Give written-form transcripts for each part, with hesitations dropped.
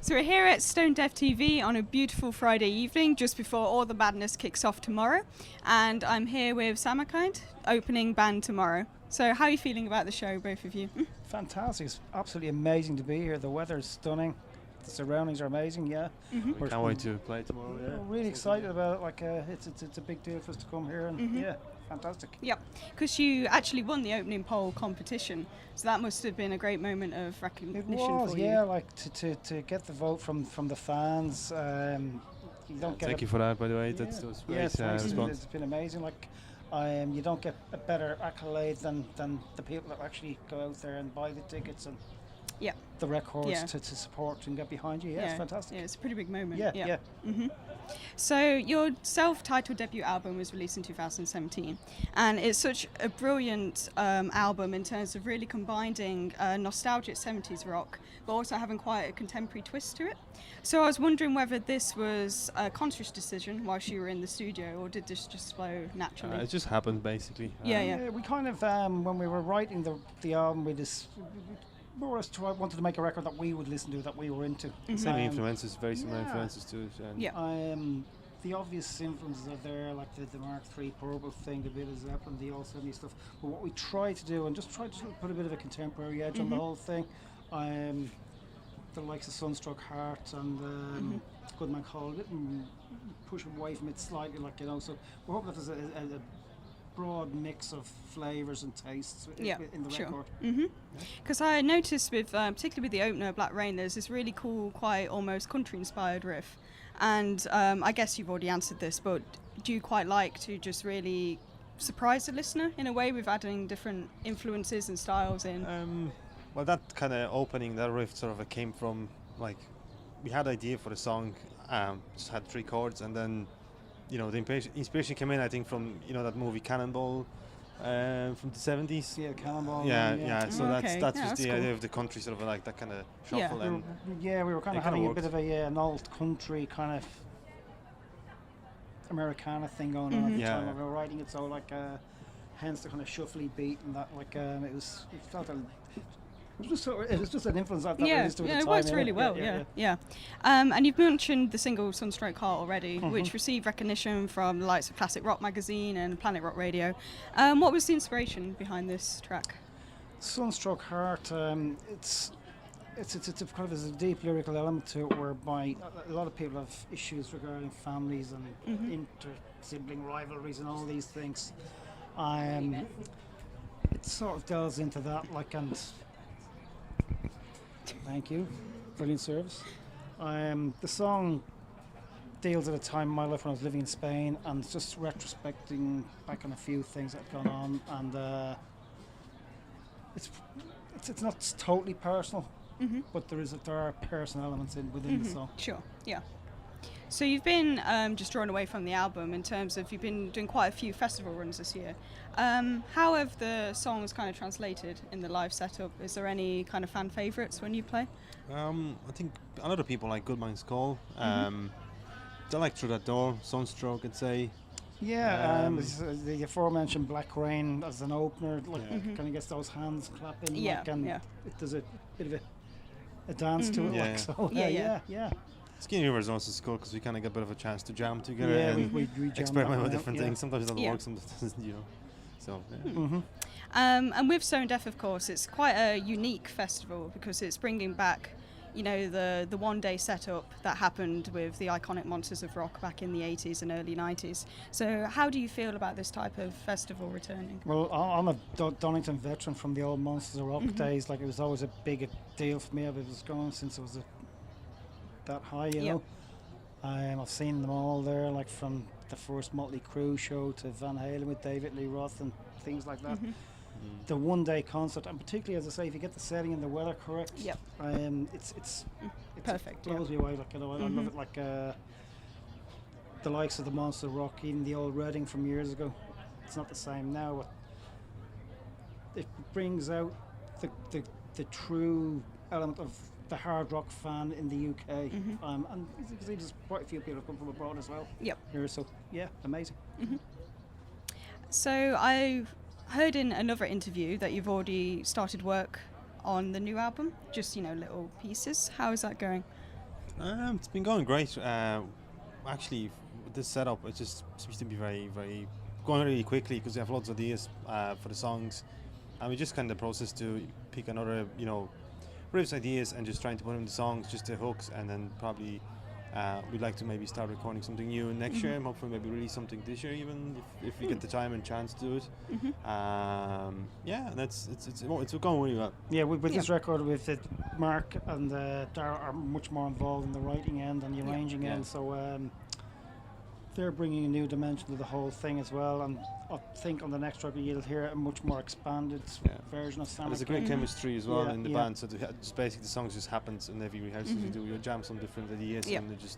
So we're here at Stonedeaf TV on a beautiful Friday evening, just before all the madness kicks off tomorrow. And I'm here with Samarkind, opening band tomorrow. So how are you feeling about the show, both of you? Fantastic. It's absolutely amazing to be here. The weather's stunning. The surroundings are amazing, yeah. Mm-hmm. We can't wait to play tomorrow. We're really excited about it. Like, it's a big deal for us to come here, and yeah, fantastic. Yep, because you actually won the opening poll competition, so that must have been a great moment of recognition It was, for you. yeah, like to get the vote from the fans. You don't get Thank you for that, by the way. Yeah. That was Yeah, great thanks. response. It's been amazing. Like, you don't get a better accolade than the people that actually go out there and buy the tickets and Yeah. the records Yeah. to support and get behind you. Yeah, it's fantastic. Yeah, it's a pretty big moment. Yeah. hmm So your self-titled debut album was released in 2017, and it's such a brilliant album in terms of really combining nostalgic 70s rock, but also having quite a contemporary twist to it. So I was wondering whether this was a conscious decision whilst you were in the studio, or did this just flow naturally? It just happened, basically. Yeah. We kind of, when we were writing the album, we just more or less wanted to make a record that we would listen to, that we were into. Same influences, very similar yeah. influences to it. And Yeah. The obvious influences are there, like the Mark III Purple thing, the bit of Zeppelin, the old 70s stuff. But what we tried to do, and just tried to put a bit of a contemporary edge on the whole thing, the likes of Sunstruck Heart and Goodman Call, push away from it slightly, like, you know. So we're hoping that there's a broad mix of flavours and tastes in the record. Because I noticed with, particularly with the opener, Black Rain, there's this really cool, quite almost country-inspired riff. And I guess you've already answered this, but do you quite like to just really surprise the listener in a way with adding different influences and styles in? well, that kind of opening, that riff sort of came from, like, we had an idea for the song, just had 3 chords, and then, you know, the inspiration came in, I think, from, you know, that movie Cannonball from the 70s. Yeah, Cannonball. Yeah. So Okay. that's Yeah, just that's the cool. idea of the country, sort of like that kind of shuffle. Yeah. And We were kind it of kinda having a worked. bit of an old country kind of Americana thing going on at the time when we were writing it, so like hence the kind of shuffly beat and that, like it was just an influence that we used to at the time. It works really well. Yeah. And you've mentioned the single Sunstroke Heart already, which received recognition from the likes of Classic Rock Magazine and Planet Rock Radio. What was the inspiration behind this track? Sunstroke Heart, it's a kind of there's a deep lyrical element to it, whereby a lot of people have issues regarding families and inter-sibling rivalries and all these things. It sort of delves into that, like, and thank you, brilliant service. The song deals at a time in my life when I was living in Spain, and it's just retrospecting back on a few things that have gone on, and it's not totally personal, but there are personal elements within the song. Sure, yeah. So you've been just drawn away from the album in terms of you've been doing quite a few festival runs this year. How have the songs kind of translated in the live setup? Is there any kind of fan favourites when you play? I think a lot of people like Good Man's Call. They like Through That Door, Sunstroke, I'd say. Yeah, the aforementioned Black Rain as an opener, like kind of gets those hands clapping, like, and it does a bit of a dance to it, like, so. Yeah. Skinny River's also cool because we kind of get a bit of a chance to jam together Yeah, we and jam experiment that with one different out, things. Sometimes it'll Yeah. work, sometimes it doesn't, you know. So, And with Stonedeaf, of course, it's quite a unique festival because it's bringing back, you know, the one-day setup that happened with the iconic Monsters of Rock back in the 80s and early 90s. So how do you feel about this type of festival returning? Well, I'm a Donington veteran from the old Monsters of Rock days. Like, it was always a big deal for me. I was going since it was that high, you know. I've seen them all there, like from the first Motley Crue show to Van Halen with David Lee Roth and things like that. The one-day concert, and particularly, as I say, if you get the setting and the weather correct, it's perfect. It blows me away. Like, you know, I love it. Like the likes of the Monster of Rock, even the old Reading from years ago. It's not the same now, but it brings out the true element of the hard rock fan in the UK, and you can see there's quite a few people have come from abroad as well. Here, so yeah, amazing. So I heard in another interview that you've already started work on the new album, just, you know, little pieces. How is that going? It's been going great. Actually, with this setup, it just seems to be very going really quickly because we have lots of ideas for the songs, and we just kind of process to pick another, riffs, ideas, and just trying to put them in the songs, just the hooks, and then probably we'd like to maybe start recording something new next year, and hopefully maybe release something this year even if we get the time and chance to do it. Yeah, and it's going really well. Yeah, with this record, with it, Mark and Dara are much more involved in the writing end and the arranging end, so they're bringing a new dimension to the whole thing as well. And I think on the next record you'll hear a much more expanded version of Samarkind. There's a great chemistry as well in the band, so just basically the songs just happens in every rehearsal we do. We jam some different ideas, and they just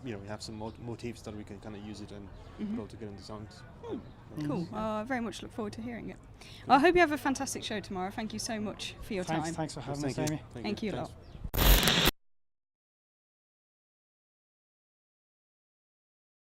we have some motifs that we can kind of use it and put all together in the songs. Cool. I very much look forward to hearing it. I hope you have a fantastic show tomorrow. Thank you so much for your time. Thanks for having us, Amy. Thank you a lot.